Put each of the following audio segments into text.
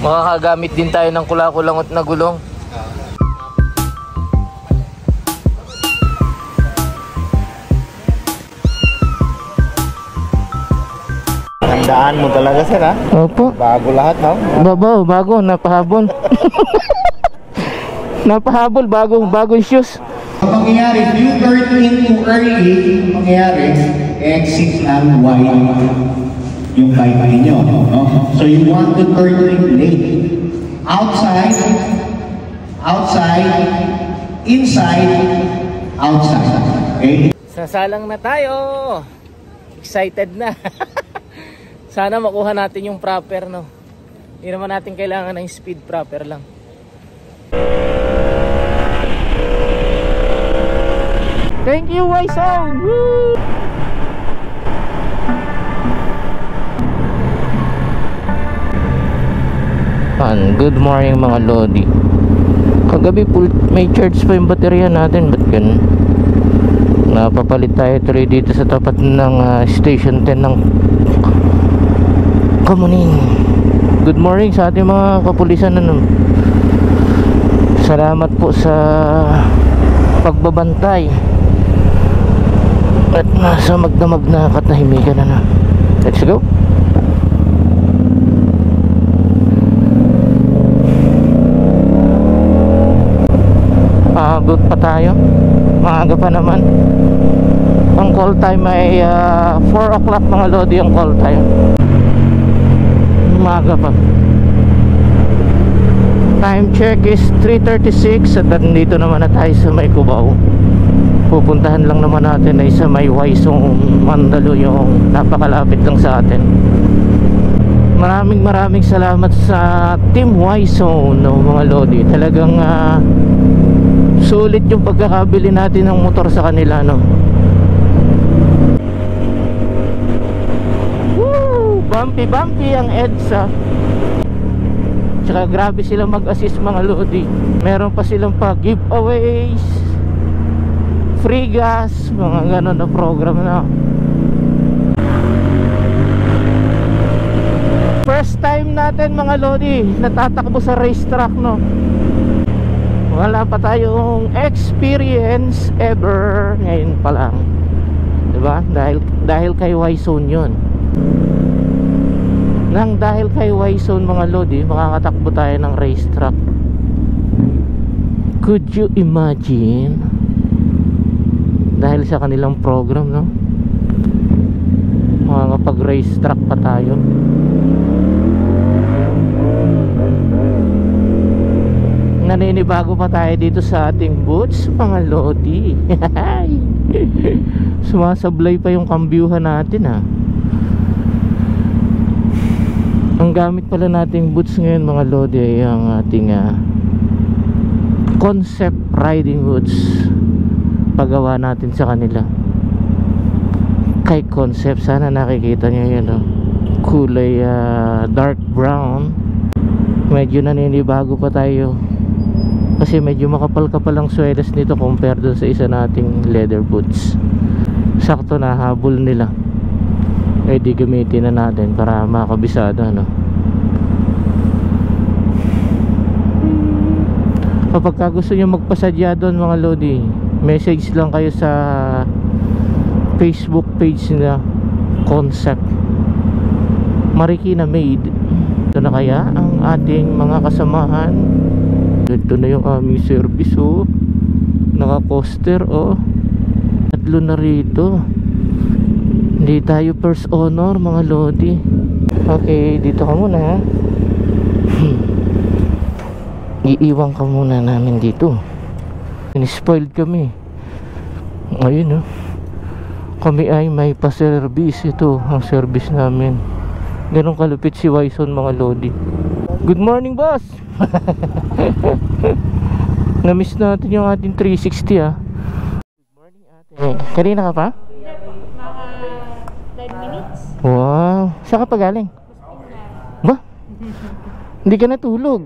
Makakagamit din tayo ng kulakulangot na gulong. Tandaan mo talaga sir ha? Opo. Bago lahat ha? Bago, napahabol. Napahabol, bagong shoes. Ang mangyayari, if you turn into early, mangyayari, exit ang wide yung bike ninyo. No? So you want to turn in late. Outside, inside, outside. Okay? Sasalang na tayo. Excited na. Sana makuha natin yung proper, no. Hindi naman natin kailangan ng speed, proper lang. Thank you, Wison! Woo! Good morning mga Lodi. Kagabi may charge pa yung baterya natin. Ba't ganun? Napapalit tayo tuloy dito sa tapat ng station 10 ng Kamuning. Good morning sa ating mga kapulisan. Salamat po sa pagbabantay at nasa magdamag na katahimikan na. Let's go. Abot pa tayo. Maaga pa naman. Ang call time ay 4 o'clock mga Lodi ang call time. Maaga pa. Time check is 3:36 at nandito naman na tayo sa may Cubao. Pupuntahan lang naman natin ay sa may Waisong Mandalo, yung napakalapit lang sa atin. Maraming salamat sa Team Waisong, no, mga Lodi. Talagang sulit yung pagkakabili natin ng motor sa kanila, no. Woo! Bumpy ang EDSA. Tsaka grabe sila mag-assist mga Lodi. Meron pa silang pa giveaways, free gas, mga ganon na program na. First time natin mga Lodi natatakbo sa racetrack, no. Wala pa tayong experience ever. Ngayon pa lang, diba? Dahil kay Y-Zone yun. Dahil kay Y-Zone mga Lodi, makakatakbo tayo ng racetrack. Could you imagine? Dahil sa kanilang program, no? Makakapag-racetrack pa tayo. Naninibago pa tayo dito sa ating boots mga Lodi. Sumasablay pa yung kambyuhan natin, ha. Ang gamit pala nating boots ngayon mga Lodi ay ang ating concept riding boots. Pagawa natin sa kanila kay Concept. Sana nakikita nyo yun, no? Kulay dark brown. Medyo naninibago pa tayo kasi medyo makapal-kapal ang swelas nito compared dun sa isa nating leather boots. Sakto na habol nila, eh di gamitin na natin para makabisado, no? Kapag gusto nyo magpasadya doon mga Lodi, message lang kayo sa Facebook page na Concept Marikina Made. Ito na kaya ang ating mga kasamahan. Ito na yung aming service, oh. Naka-coaster, oh. Tatlo na rito. Hindi tayo first honor mga Lodi. Okay, dito ka muna, ha. Iiwan ka muna namin dito. In-spoiled kami. Ayun, oh. Kami ay may pa-service. Ito ang service namin. Ganun kalupit si Wison mga Lodi. Good morning, boss. Na-miss natin yung ating 360, ah. Good morning, ate. Kanina ka pa? Mga 10 minutes. Wow. Saan ka pa galing? Ba? Hindi ka natulog.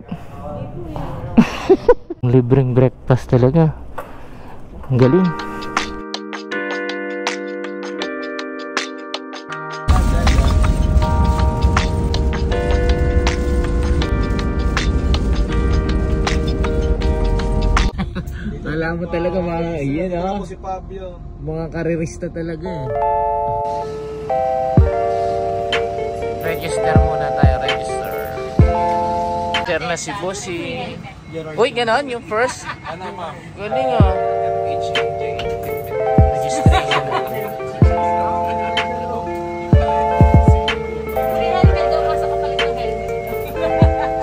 Libreng breakfast talaga. Ang galing. mo talaga mga yan Ako si Fabio. mga karerista talaga eh. Register muna tayo, register. Register na si Bossy. Uy, ganon yung first. Ano ma'am? Galing ah. Registration.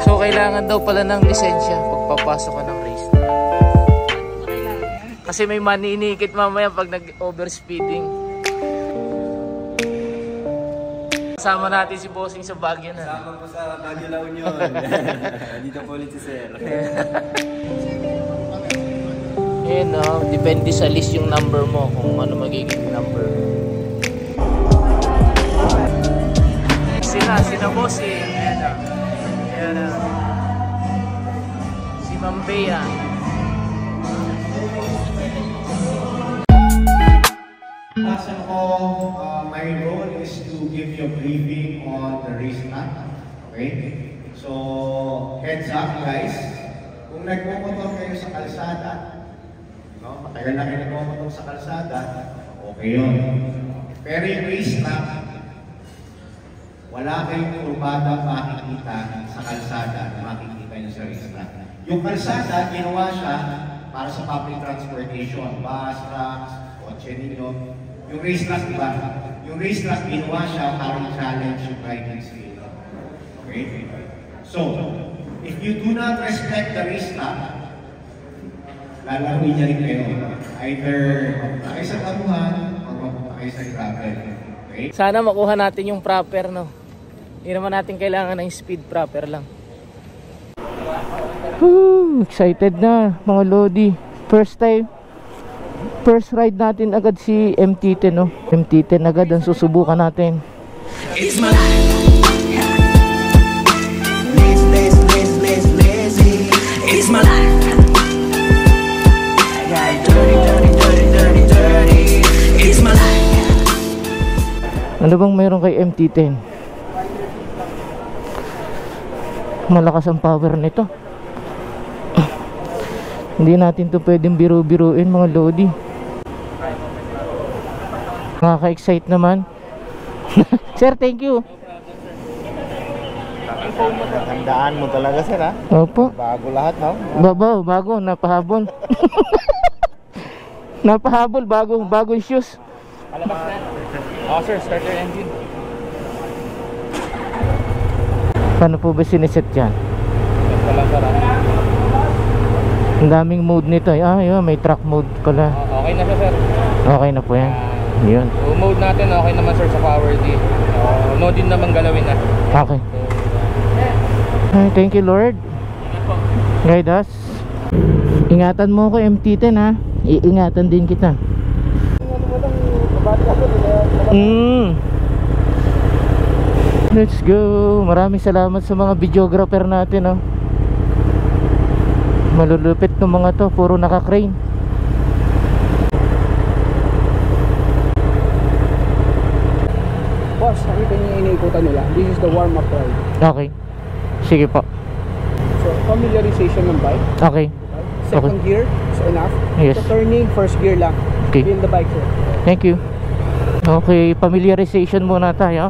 So kailangan daw pala ng lisensya pagpapasok ka ng race. Kasi may maninikit mamaya pag nag-overspeeding. Kasama natin si Bossing sa Baguio na. Kasama po sa Baguio La Union. Dito po ulit si Sir. Ayan o, depende sa list yung number mo kung ano magiging number. Sina Bossing. Ayan o. Ayan o. Si Ma'am Bea. Pasok ko, my role is to give you a briefing on the race plan. Okay? So, heads up guys. Kung nagmumotor kayo sa kalsada, no? Matagal na kayo nagmumotor sa kalsada, okay yun. Pero yung race track, wala kayong kurbada makikita sa kalsada na makikita nyo sa race track. Yung kalsada, ginawa siya para sa public transportation, bus, trucks, kotse ninyo. Yung race track, diba? Yung race track, ginawa siya para i-challenge yung riding skill. Okay? So, if you do not respect the race track, lalaruin niya rin kayo. Either mapunta kayo sa karuhan, o mapunta kayo sa gravel. Okay? Sana makuha natin yung proper, no? Hindi naman natin kailangan ng speed, proper lang. Woo! Excited na mga Lodi. First ride natin agad si MT-10, no? MT-10 agad ang susubukan natin. It's my life. Lazy. It's my life. I got dirty. It's my life. Ano bang mayroon kay MT-10? Malakas ang power nito. Hindi natin to pwedeng biru-biruin mga Lodi. Nakaka-excite naman. Sir, thank you. Handaan mo talaga sir ha? Opo. Bago lahat no? Bago, napahabol. Napahabol, bagong shoes. Palabas na. Oh sir, start your engine. Paano po ba siniset yan? Wala sir ha? Ang daming mode nito. Yun, may track mode pala. Okay na siya sir. Okay na po yan. Yun. So mode natin okay naman sir sa power D. No din naman galawin na. Okay. Ay, thank you Lord. Guide us. Ingatan mo ako MT-10 ha. Iingatan din kita. Let's go. Maraming salamat sa mga videographer natin, oh. Malulupit ng mga to, puro naka-crane. Boss, nakita niyo yung iniikutan nila. This is the warm-up ride. Okay. Sige po. So, familiarization ng bike. Okay. Second gear, so enough. Yes. So, turning, first gear lang. Okay. In the bike, sir. Thank you. Okay, familiarization muna tayo.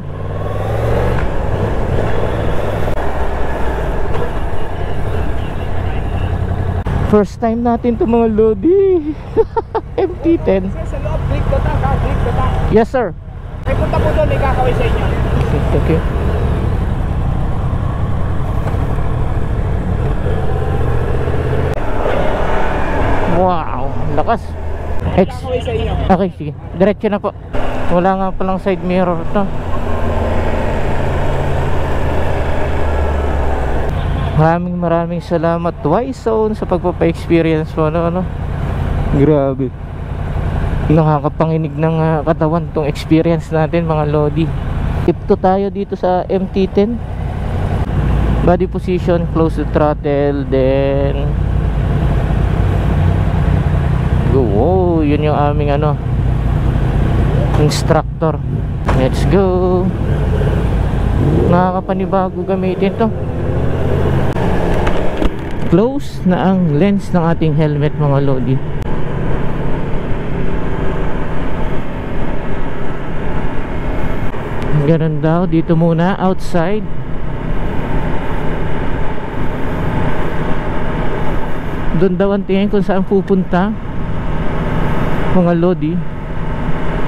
First time natin to mga Lodi. MT-10. Sir, sa loob, click ka ta, click ka ta. Yes sir. Ay, punta po doon, may kakaway sa inyo. Thank you. Wow, lakas. Kakaway sa inyo. Okay, sige. Diretso na po. Wala nga palang side mirror to. Maraming salamat Y-Zone sa pagpapa-experience mo, ano. Grabe. Nakakapanginig ng katawan tong experience natin mga Lodi. Tip to tayo dito sa MT-10. Body position, close to throttle, then go. Wow, yun yung aming instructor. Let's go. Nakakapanibago gamitin to. Close na ang lens ng ating helmet mga Lodi. Ganun daw, dito muna, outside. Doon daw ang tingin kung saan pupunta mga lodi.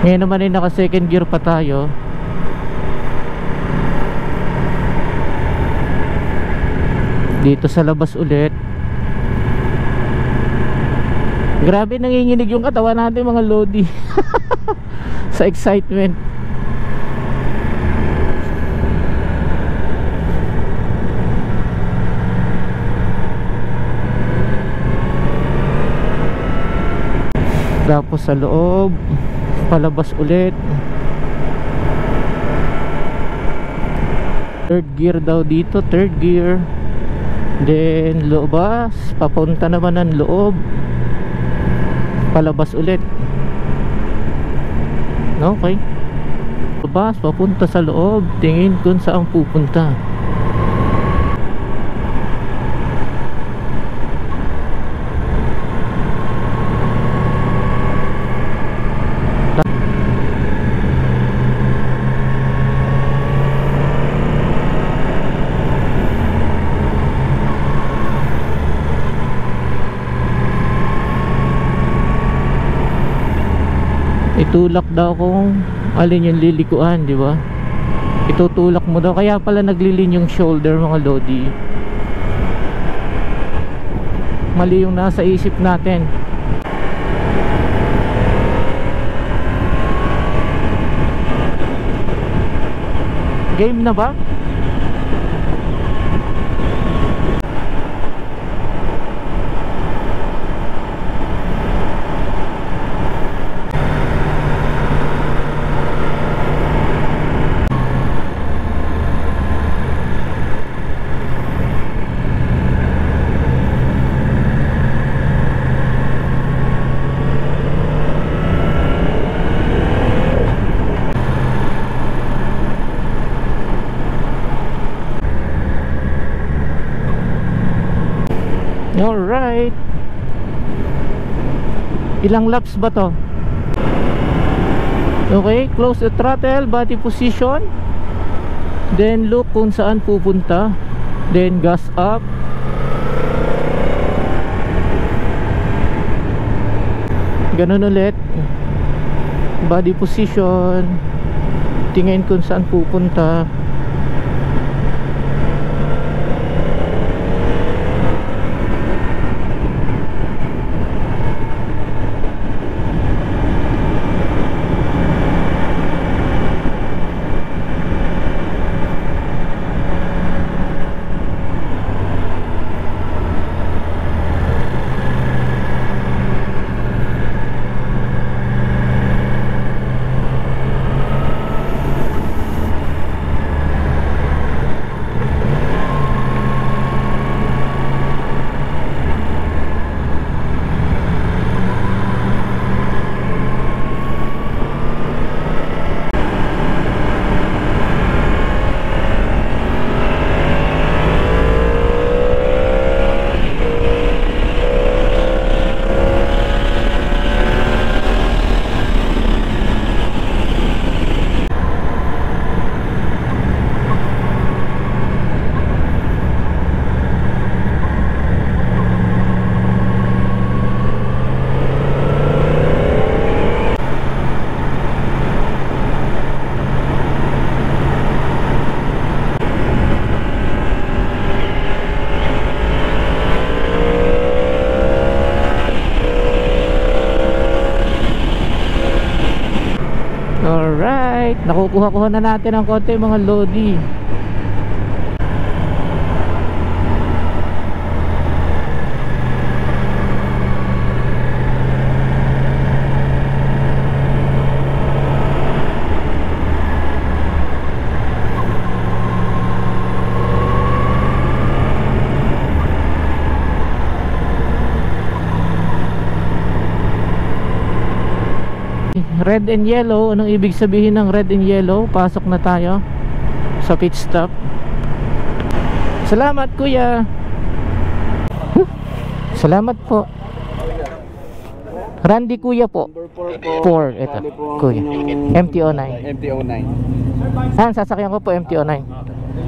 Ngayon naman ay naka second gear pa tayo. Dito sa labas ulit. Grabe, nanginginig yung katawan natin mga lodi. Sa excitement. Tapos sa loob, palabas ulit. Third gear daw dito, third gear. Then lobas, papunta naman ng loob, palabas ulit. Okay, lobas, papunta sa loob, tingin kung saan pupunta. Itulak daw kung alin yung lilikuan, di ba? Itutulak mo daw, kaya pala naglilin yung shoulder mga lodi. Mali yung nasa isip natin. Game na ba? Alright. Ilang laps ba to? Okay, close the throttle, body position. Then look kung saan pupunta. Then gas up. Ganun ulit. Body position. Tingin kung saan pupunta. Alright, nakukuha-kuha na natin ng konti mga lodi. Red and yellow, anong ibig sabihin ng red and yellow? Pasok na tayo sa pit stop. Salamat kuya. Salamat po. Randy Kuya po. Number 4 po. 4, ito. Bali po ang Kuya. inyong MT-09. MT-09. Sasakyan ko po MT-09.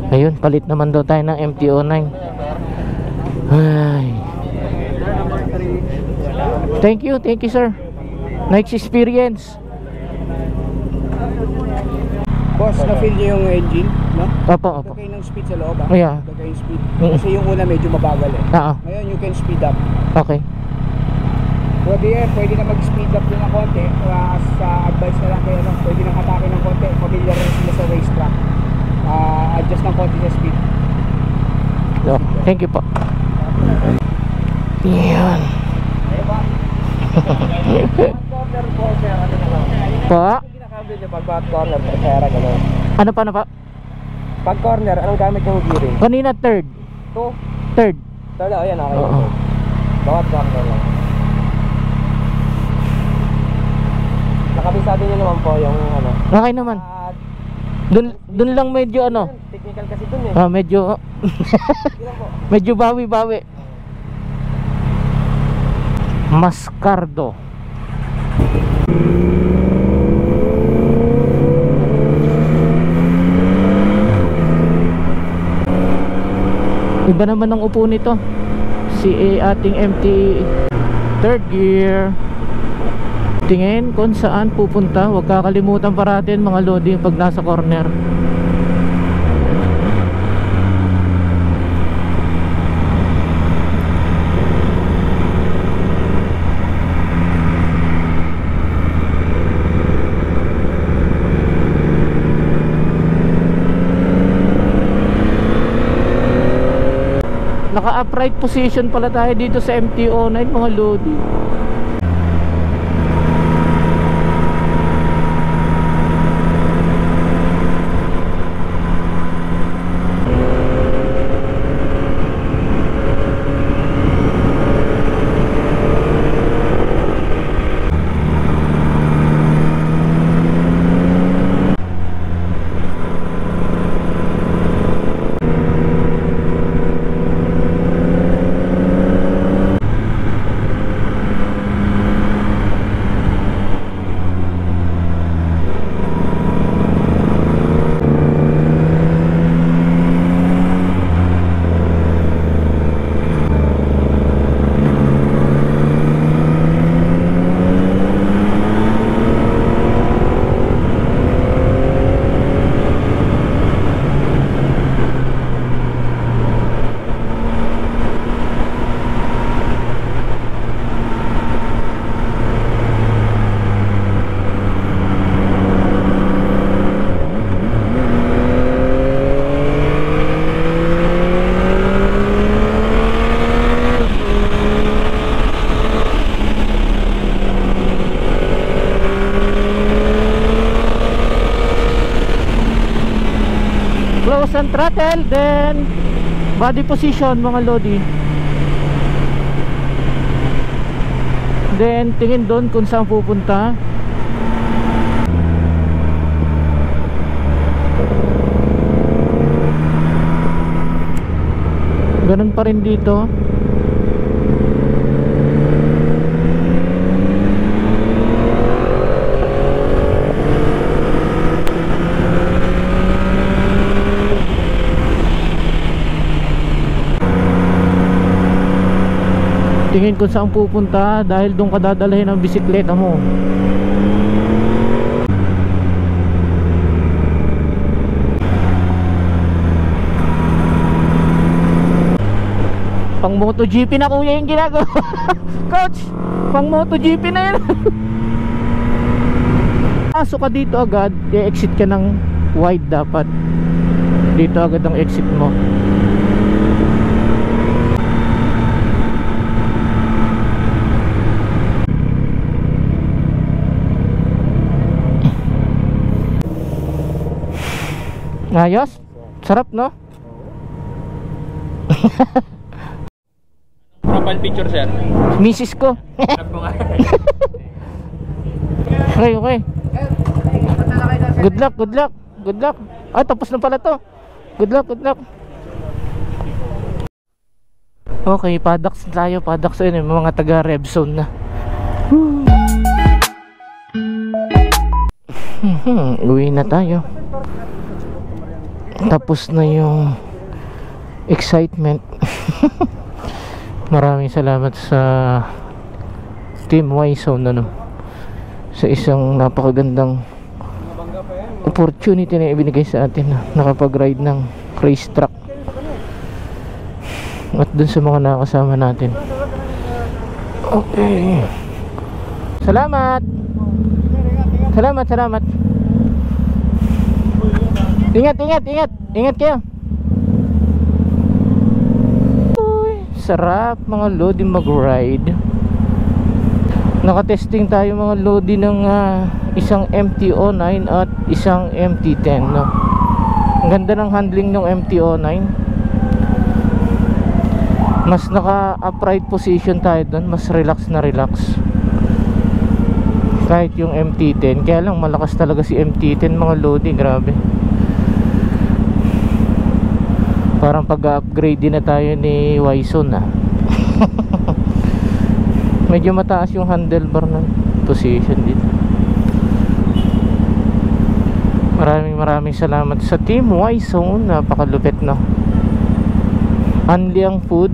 Ayun, palit naman daw tayo ng MT-09. Ay. Thank you sir. Nice experience. Boss, na-feel niyo yung engine, no? Opo. Lagay ng speed sa loob, Yeah. Lagay yung speed. Kasi yung una medyo mabagal eh. Oo. Ngayon, you can speed up. Okay. Pwede na mag-speed up din ng konti. Sa advice na lang kayo, no? Pwede nang atake ng konti. Familiar rin sila sa racetrack. Adjust ng konti sa speed. So, thank you po. Yan. Corner po, sir. Ano na lang? Po? Ginagamit niyo pag corner, sir. Gano'n. Ano pa? Pag corner, anong gamit yung gearing? Kanina third. 2. Third. Tala, ayan, okay. Oo. Bawat corner lang. Nakabisado niyo naman po yung ano. Okay naman. Dun lang medyo ano. Technical kasi dun eh. Medyo medyo bawi-bawi. Mascardo. Iba naman ang upo nito. Si ating MT third gear. Tingin kung saan pupunta. Huwag kakalimutan parating mga loading pag nasa corner. Naka-upright position pala tayo dito sa MT-09 mga loading. Close and throttle, then body position mga lodi. Then tingin doon kung saan pupunta. Ganun pa rin dito. Tingin kung saan pupunta dahil doon ka dadalhin ang bisikleta mo. Pang MotoGP na kuya yung ginagawa. Coach, pang MotoGP na yun. Pasok ka dito agad, i-exit ka ng wide dapat. Dito agad ang exit mo. Ayos? Sarap, no? Profile picture, sir. Misis ko. Okay. Good luck. Ah, tapos na pala to. Good luck. Okay, paddocks tayo. Paddocks yun, mga taga Rebzone na. Uwi na tayo. Tapos na yung excitement. Maraming salamat sa Team Y-Zone sa isang napakagandang opportunity na ibinigay sa atin na nakapag-ride ng racetrack. At dun sa mga nakasama natin. Okay. Salamat. Salamat. Ingat kayo. Uy, sarap mga lodi mag-ride. Nakatesting tayo mga lodi ng isang MT-09 at isang MT-10, no? Ang ganda ng handling ng MT-09. Mas naka-upright position tayo doon, mas relax na relax. Kahit yung MT-10, kaya lang malakas talaga si MT-10 mga lodi, grabe. Parang pag-upgrade din na tayo ni Y-Zone medyo mataas yung handlebar ng position dito. Maraming salamat sa Team Y-Zone, napakalupit na. Unli ang food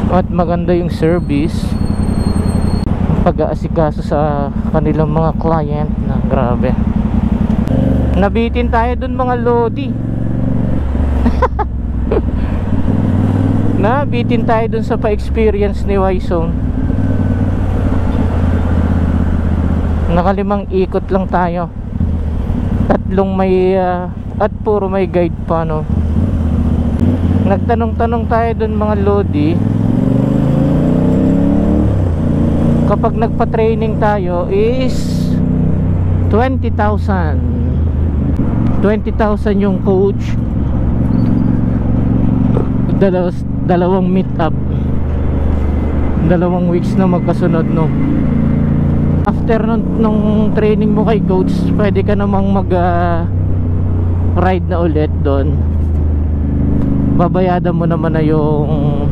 at maganda yung service, pag-aasikaso sa kanilang mga client na grabe. Nabitin tayo dun mga lodi. Nabitin tayo dun sa pa-experience ni Y-Zone. Nakalimang ikot lang tayo. Tatlong may at puro may guide pa, no. Nagtanong-tanong tayo dun mga lodi. Kapag nagpa-training tayo is 20,000 yung coach. Dalawang meet up, 2 weeks na magkasunod, no. After nung training mo kay coach, pwede ka namang mag ride na ulit doon. Babayadan mo naman na yung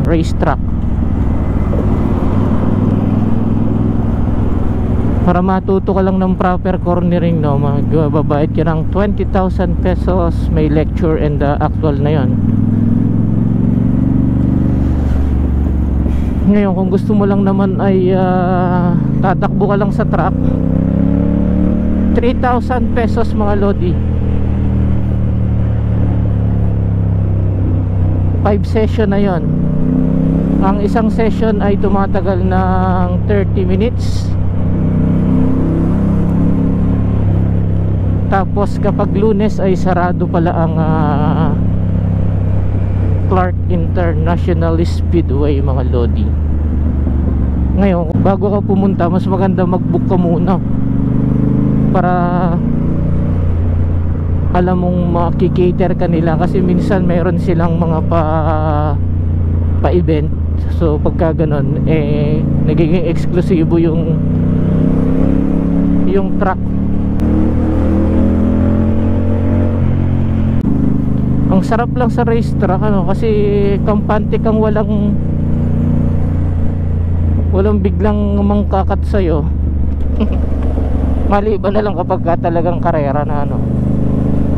racetrack para matuto ka lang ng proper cornering, no. Magbabayad ka ng 20,000 pesos, may lecture and actual na yon. Ngayon kung gusto mo lang naman ay tatakbo ka lang sa track, 3,000 pesos mga lodi. 5 session na yon. Ang isang session ay tumatagal ng 30 minutes. Tapos kapag Lunes ay sarado pala ang Clark International Speedway mga lodi. Ngayon bago ka pumunta, mas maganda mag-book ka muna para alam mong makikater ka nila, kasi minsan mayroon silang mga pa-event. So pagka ganon nagiging eksklusibo yung track. Ang sarap lang sa racetrack, kasi kampante kang walang biglang mangkakat sa'yo. Maliban na lang kapag ka talagang karera na,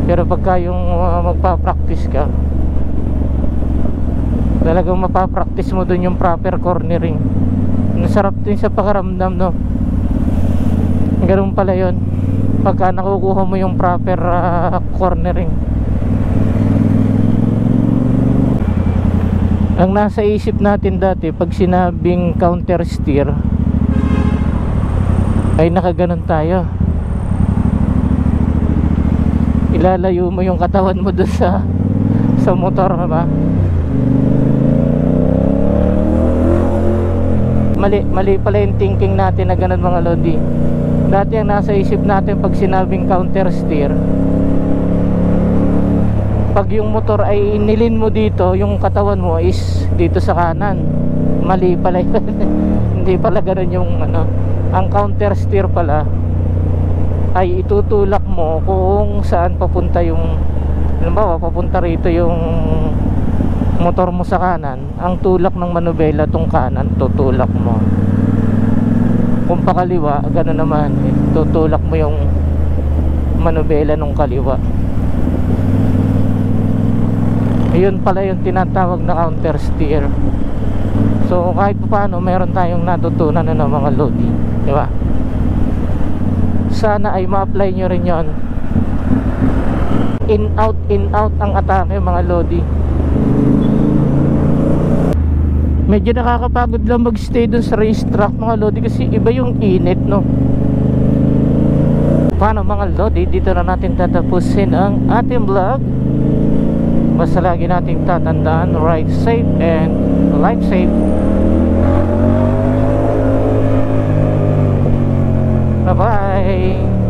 pero pagka yung magpa-practice ka, talagang mapapractice mo dun yung proper cornering. Nasarap din sa pakaramdam, no. Ganun pala yun pagka nakukuha mo yung proper cornering. Ang nasa isip natin dati pag sinabing counter steer ay nakaganon tayo. Ilalayo mo yung katawan mo doon sa motor, ba? Mali pala yung thinking natin na ganon mga lodi. Dati ang nasa isip natin pag sinabing counter steer, pag yung motor ay inilin mo dito, yung katawan mo is dito sa kanan. Mali pala yun. Hindi pala ganun yung ang counter steer pala ay itutulak mo kung saan papunta yung, halimbawa papunta rito yung motor mo sa kanan, ang tulak ng manubela tong kanan, tutulak mo. Kung pakaliwa, gano'n naman, tutulak mo yung manubela nung kaliwa. Ayun pala yung tinatawag na counter steer. So kahit paano meron tayong natutunan na ng mga lodi, di ba? Sana ay ma-apply nyo rin yon. In out ang atake mga lodi. Medyo nakakapagod lang magstay dun sa racetrack mga lodi, kasi iba yung init, no? Paano mga lodi, dito na natin tatapusin ang ating vlog. Basta lagi nating tatandaan, ride safe and life safe. Bye bye.